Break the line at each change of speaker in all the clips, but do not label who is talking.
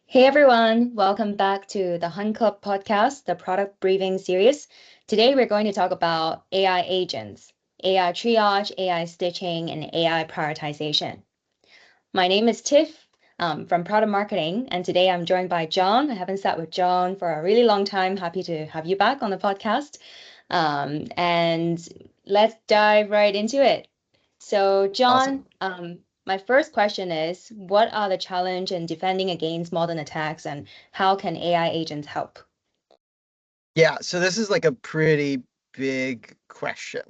Hey everyone, welcome back to the Hunt Club podcast, the product briefing series. Today we're going to talk about AI agents, AI triage, AI stitching, and AI prioritization. My name is Tiff from Product Marketing, and today I'm joined by John. I haven't sat with John for a really long time. Happy to have you back on the podcast. And let's dive right into it. So, John,
Awesome.
my first question is, what are the challenge in defending against modern attacks, and how can AI agents help?
Yeah, so this is like a pretty big question.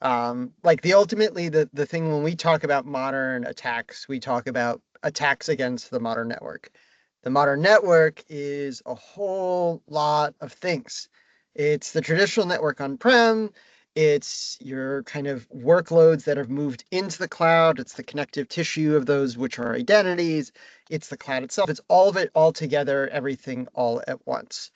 Like the thing when we talk about modern attacks, we talk about attacks against the modern network. The modern network is a whole lot of things. It's the traditional network on-prem, it's your kind of workloads that have moved into the cloud, it's the connective tissue of those which are identities, it's the cloud itself, it's all of it all together, everything all at once.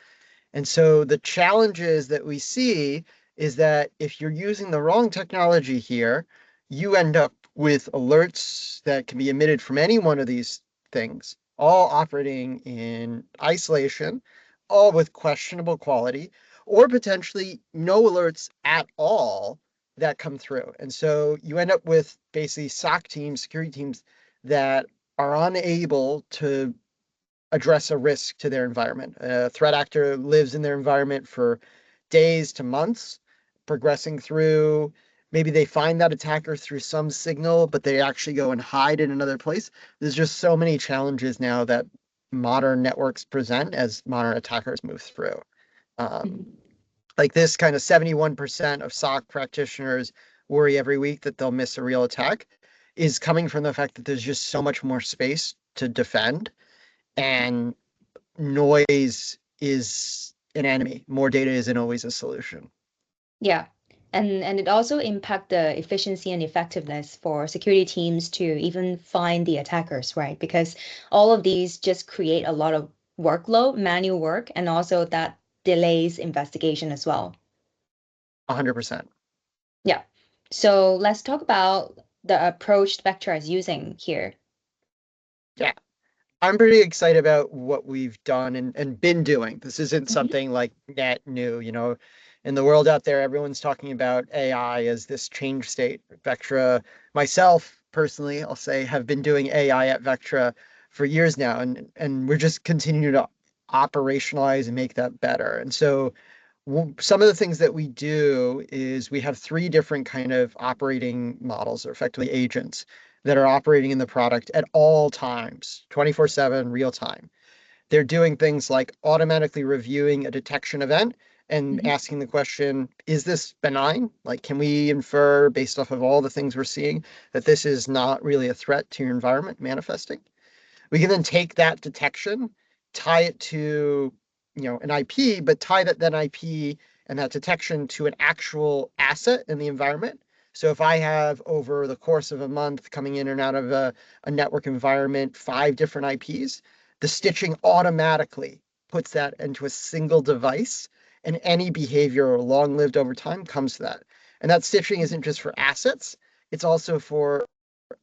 And so the challenges that we see is that if you're using the wrong technology here, you end up with alerts that can be emitted from any one of these things, all operating in isolation, all with questionable quality, or potentially no alerts at all that come through. And so you end up with basically SOC teams, security teams that are unable to address a risk to their environment. A threat actor lives in their environment for days to months, progressing through. Maybe they find that attacker through some signal, but they actually go and hide in another place. There's just so many challenges now that modern networks present as modern attackers move through. Um,
Mhm.
like this kind of 71% of SOC practitioners worry every week that they'll miss a real attack is coming from the fact that there's just so much more space to defend, and noise is an enemy. More data isn't always a solution.
Yeah. And it also impact the efficiency and effectiveness for security teams to even find the attackers, right? Because all of these just create a lot of workload, manual work, and also that delays investigation as well.
100%.
Yeah. So let's talk about the approach Vectra is using here.
Yeah. I'm pretty excited about what we've done and been doing. This isn't
Mhm.
something like net new, in the world out there, everyone's talking about AI as this change state. Vectra, myself personally, I'll say, have been doing AI at Vectra for years now, and we're just continuing to operationalize and make that better. And so some of the things that we do is we have three different kind of operating models, or effectively agents, that are operating in the product at all times, 24/7, real time. They're doing things like automatically reviewing a detection event and
Mhm.
asking the question, is this benign? Like, can we infer based off of all the things we're seeing that this is not really a threat to your environment manifesting? We can then take that detection, tie it to, an IP, but tie that IP and that detection to an actual asset in the environment. So if I have over the course of a month coming in and out of a network environment, 5 different IPs, the stitching automatically puts that into a single device, and any behavior long-lived over time comes to that. And that stitching isn't just for assets, it's also for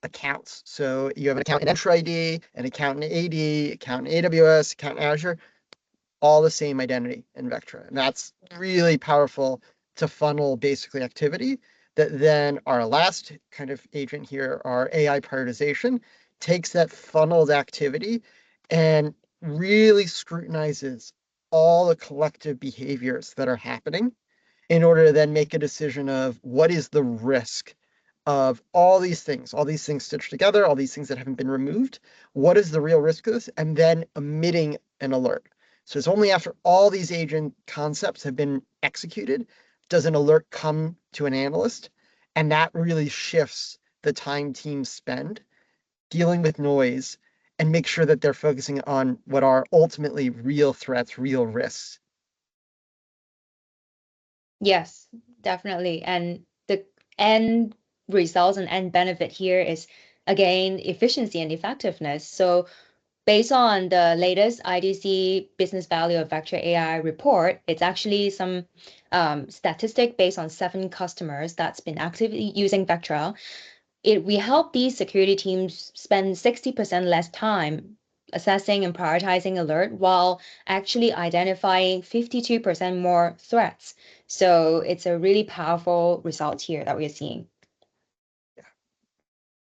accounts. So you have an account in Entra ID, an account in AD, account in AWS, account in Azure, all the same identity in Vectra. And that's really powerful to funnel basically activity that then our last kind of agent here, our AI prioritization, takes that funneled activity and really scrutinizes all the collective behaviors that are happening in order to then make a decision of what is the risk of all these things stitched together, all these things that haven't been removed. What is the real risk of this? And then emitting an alert. So it's only after all these agent concepts have been executed does an alert come to an analyst. And that really shifts the time teams spend dealing with noise and make sure that they're focusing on what are ultimately real threats, real risks.
Yes, definitely. And the end results and end benefit here is again efficiency and effectiveness. So based on the latest IDC business value of Vector AI report, it's actually some statistic based on 7 customers that's been actively using Vectra. We help these security teams spend 60% less time assessing and prioritizing alert while actually identifying 52% more threats. So it's a really powerful result here that we're seeing.
Yeah.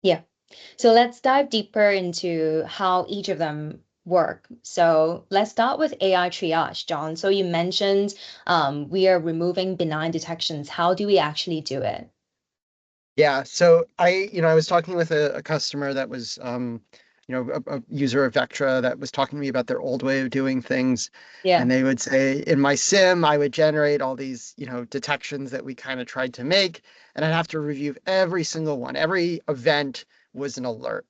Yeah. So let's dive deeper into how each of them work. So let's start with AI triage, John. So you mentioned we are removing benign detections. How do we actually do it?
Yeah, so I was talking with a customer that was, a user of Vectra that was talking to me about their old way of doing things.
Yeah.
And they would say, in my sim, I would generate all these, detections that we kind of tried to make, and I'd have to review every single one. Every event was an alert,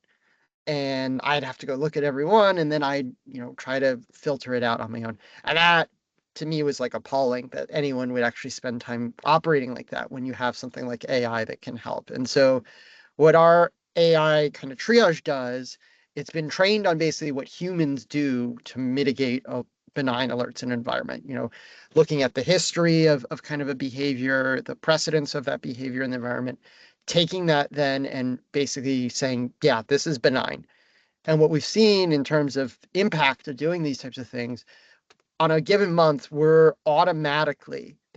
and I'd have to go look at every one, and then I'd, try to filter it out on my own. And that to me was like appalling that anyone would actually spend time operating like that when you have something like AI that can help. And so what our AI kind of triage does, it's been trained on basically what humans do to mitigate a benign alerts in an environment, looking at the history of kind of a behavior, the precedence of that behavior in the environment, taking that then and basically saying, yeah, this is benign. And what we've seen in terms of impact of doing these types of things on a given month, the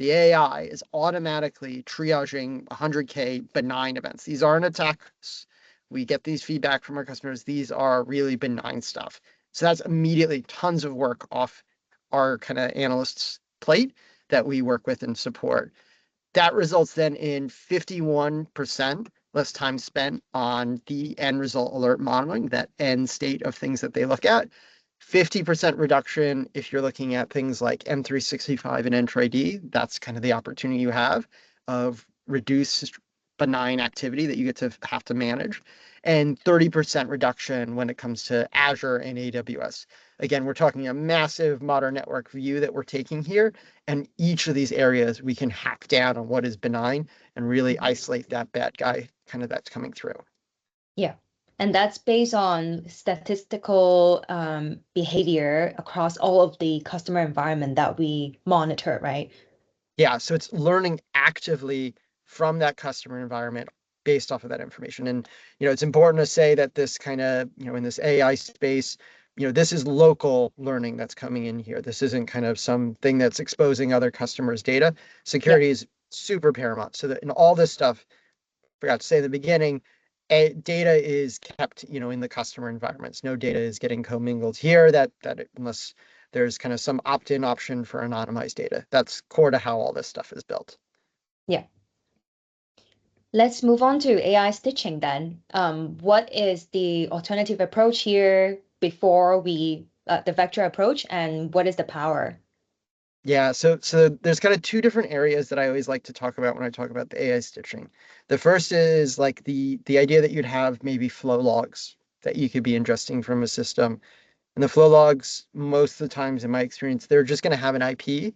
AI is automatically triaging 100K benign events. These aren't attacks. We get these feedback from our customers. These are really benign stuff. So that's immediately tons of work off our kind of analysts' plate that we work with and support. That results then in 51% less time spent on the end result alert monitoring, that end state of things that they look at. 50% reduction if you're looking at things like M365 and Enter ID. That's kind of the opportunity you have of reduced benign activity that you get to have to manage. And 30% reduction when it comes to Azure and AWS. Again, we're talking a massive modern network view that we're taking here. And each of these areas we can hack down on what is benign and really isolate that bad guy kind of that's coming through.
Yeah. And that's based on statistical behavior across all of the customer environment that we monitor, right?
Yeah, so it's learning actively from that customer environment based off of that information. And, it's important to say that this kind of, in this AI space, this is local learning that's coming in here. This isn't kind of something that's exposing other customers' data.
Yeah.
Security is super paramount. So that in all this stuff, forgot to say in the beginning, data is kept, in the customer environments. No data is getting commingled here unless there's kind of some opt-in option for anonymized data. That's core to how all this stuff is built.
Yeah. Let's move on to AI stitching then. What is the alternative approach here before the vector approach, and what is the power?
Yeah, so there's kind of two different areas that I always like to talk about when I talk about the AI stitching. The first is like the idea that you'd have maybe flow logs that you could be ingesting from a system. And the flow logs, most of the times in my experience, they're just going to have an IP.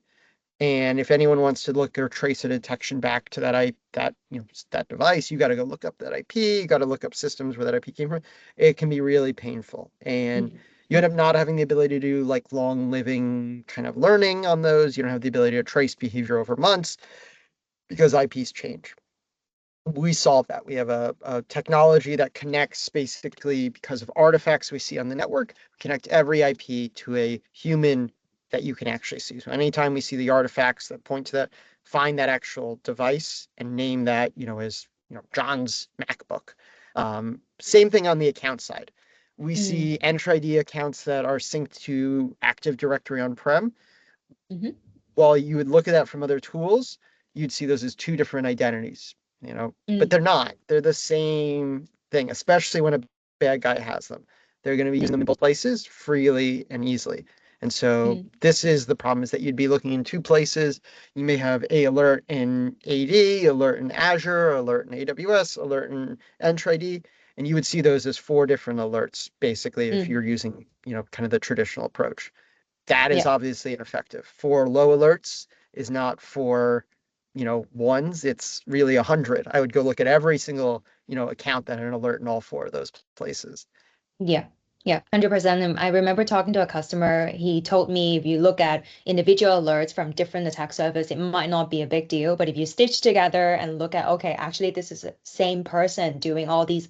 And if anyone wants to look or trace a detection back to that device, you got to go look up that IP, you got to look up systems where that IP came from. It can be really painful. And
Mhm.
you end up not having the ability to do like long living kind of learning on those. You don't have the ability to trace behavior over months because IPs change. We solve that. We have a technology that connects basically because of artifacts we see on the network, connect every IP to a human that you can actually see. So anytime we see the artifacts that point to that, find that actual device and name that, as, John's MacBook. Same thing on the account side. We
Mm,
see Enter ID accounts that are synced to Active Directory on-prem.
mhm,
While you would look at that from other tools, you'd see those as two different identities, but
mm,
they're not. They're the same thing, especially when a bad guy has them. They're going to be using them in both places freely and easily. And so
mm,
this is the problem, is that you'd be looking in two places. You may have a alert in AD, alert in Azure, alert in AWS, alert in Entra ID, and you would see those as four different alerts, basically, if
mm.
you're using, kind of the traditional approach. That is
Yeah.
obviously ineffective. For low alerts is not for, ones, it's really 100. I would go look at every single, account that had an alert in all four of those places.
Yeah, yeah, 100%. And I remember talking to a customer. He told me if you look at individual alerts from different attack surface, it might not be a big deal. But if you stitch together and look at, okay, actually, this is the same person doing all these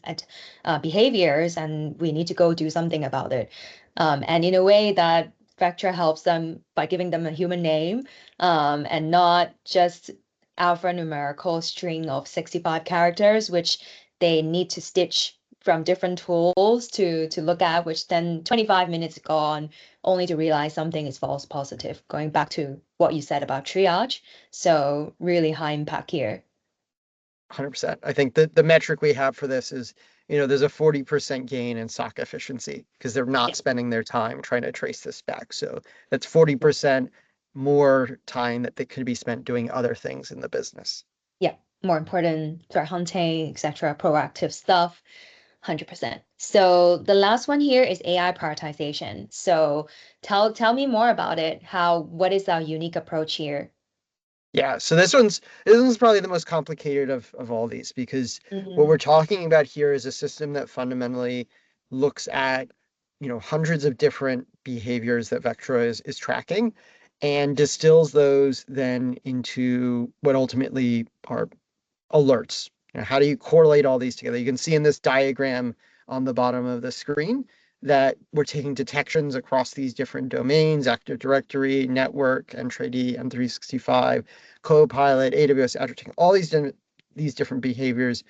behaviors, and we need to go do something about it. And in a way that Vectra helps them by giving them a human name, and not just alphanumerical string of 65 characters, which they need to stitch from different tools to look at, which then 25 minutes gone, only to realize something is false positive, going back to what you said about triage. So really high impact here.
100%. I think that the metric we have for this is, there's a 40% gain in SOC efficiency because they're not
Yeah.
spending their time trying to trace this back. So that's 40% more time that they could be spent doing other things in the business.
Yeah, more important threat hunting, etc., proactive stuff. 100%. So the last one here is AI prioritization. So tell me more about it. What is our unique approach here?
Yeah, so this one's probably the most complicated of all these because what we're talking about here is a system that fundamentally looks at, hundreds of different behaviors that Vectra is tracking and distills those then into what ultimately are alerts. How do you correlate all these together? You can see in this diagram on the bottom of the screen that we're taking detections across these different domains: Active Directory, Network, Entra-ID, M365, Copilot, AWS, Azure, all these different behaviors,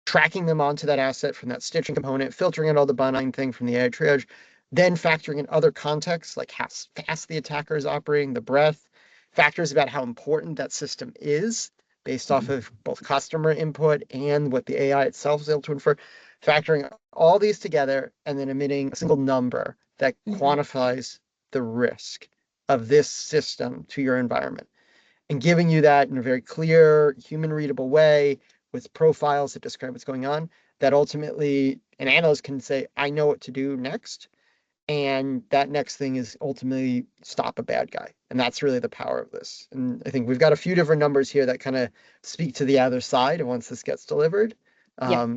tracking them onto that asset from that stitching component, filtering out all the benign thing from the AI triage, then factoring in other contexts like how fast the attacker is operating, the breadth, factors about how important that system is based off of both customer input and what the AI itself is able to infer, factoring all these together and then emitting a single number that quantifies the risk of this system to your environment and giving you that in a very clear, human readable way with profiles that describe what's going on, that ultimately an analyst can say, I know what to do next. And that next thing is ultimately stop a bad guy. And that's really the power of this. And I think we've got a few different numbers here that kind of speak to the other side once this gets delivered.
Yeah.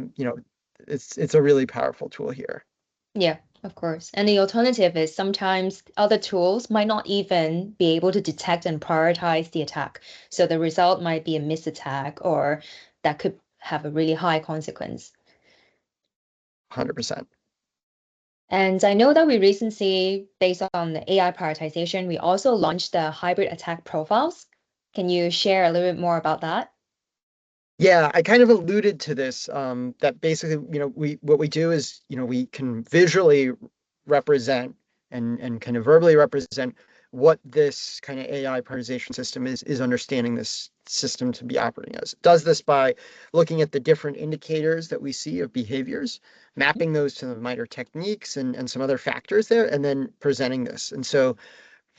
It's a really powerful tool here.
Yeah, of course. And the alternative is sometimes other tools might not even be able to detect and prioritize the attack. So the result might be a missed attack, or that could have a really high consequence.
100%.
And I know that we recently, based on the AI prioritization, we also launched the hybrid attack profiles. Can you share a little bit more about that?
Yeah, I kind of alluded to this, that basically, what we do is, we can visually represent and kind of verbally represent what this kind of AI prioritization system is understanding this system to be operating as. It does this by looking at the different indicators that we see of behaviors, mapping those to the MITRE techniques and some other factors there, and then presenting this. And so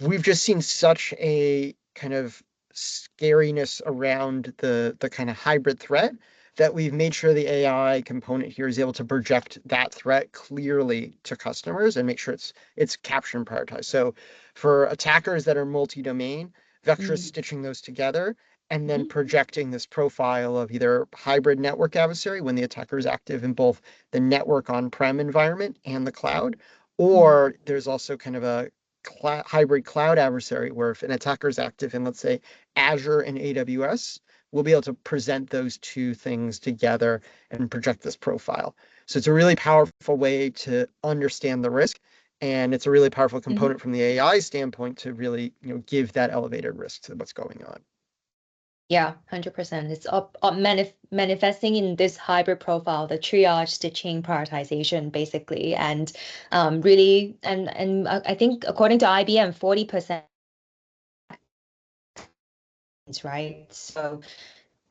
we've just seen such a kind of scariness around the kind of hybrid threat that we've made sure the AI component here is able to project that threat clearly to customers and make sure it's captured and prioritized. So for attackers that are multi-domain, Vectra is
Mm-hmm.
stitching those together and then projecting this profile of either hybrid network adversary when the attacker is active in both the network on-prem environment and the cloud, or there's also kind of a hybrid cloud adversary where if an attacker is active in, let's say, Azure and AWS, we'll be able to present those two things together and project this profile. So it's a really powerful way to understand the risk. And it's a really powerful component from the AI standpoint to really, give that elevated risk to what's going on.
Yeah, 100%. It's manifesting in this hybrid profile, the triage, stitching, prioritization, basically, and really, and I think according to IBM, 40%, right? So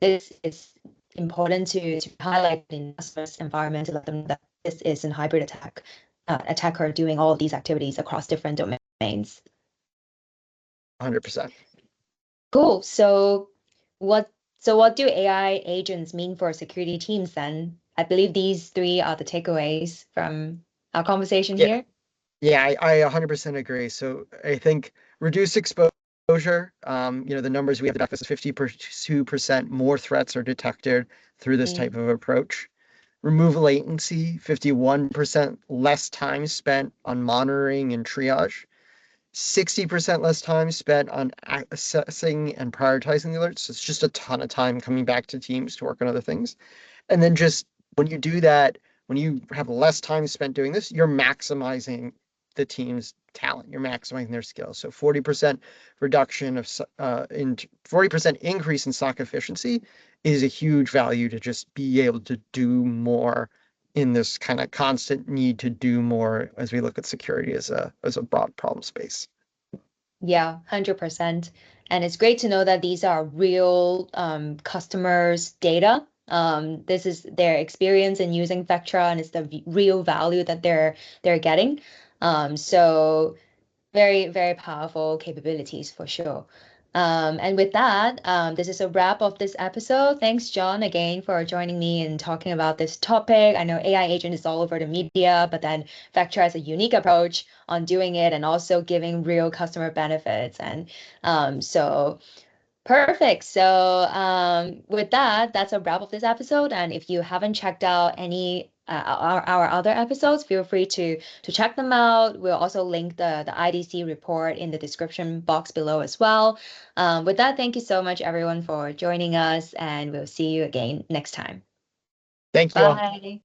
this is important to highlight in customers' environment to let them know that this is a hybrid attacker doing all of these activities across different domains.
100%.
Cool. What what do AI agents mean for security teams then? I believe these three are the takeaways from our conversation
Yeah.
here.
Yeah, I 100% agree. So I think reduce exposure. The numbers we have is 52% more threats are detected through this type of approach. Remove latency, 51% less time spent on monitoring and triage, 60% less time spent on assessing and prioritizing the alerts. So it's just a ton of time coming back to teams to work on other things. And then just when you do that, when you have less time spent doing this, you're maximizing the team's talent. You're maximizing their skills. So 40% reduction of 40% increase in SOC efficiency is a huge value to just be able to do more in this kind of constant need to do more as we look at security as a broad problem space.
Yeah, 100%. And it's great to know that these are real customers' data. This is their experience in using Vectra, and it's the real value that they're getting. So very, very powerful capabilities for sure. And with that, this is a wrap of this episode. Thanks, John, again for joining me and talking about this topic. I know AI agent is all over the media, but then Vectra has a unique approach on doing it and also giving real customer benefits. And so perfect. So with that, that's a wrap of this episode. And if you haven't checked out any our other episodes, feel free to check them out. We'll also link the IDC report in the description box below as well. With that, thank you so much, everyone, for joining us, and we'll see you again next time.
Thank you all.
Bye.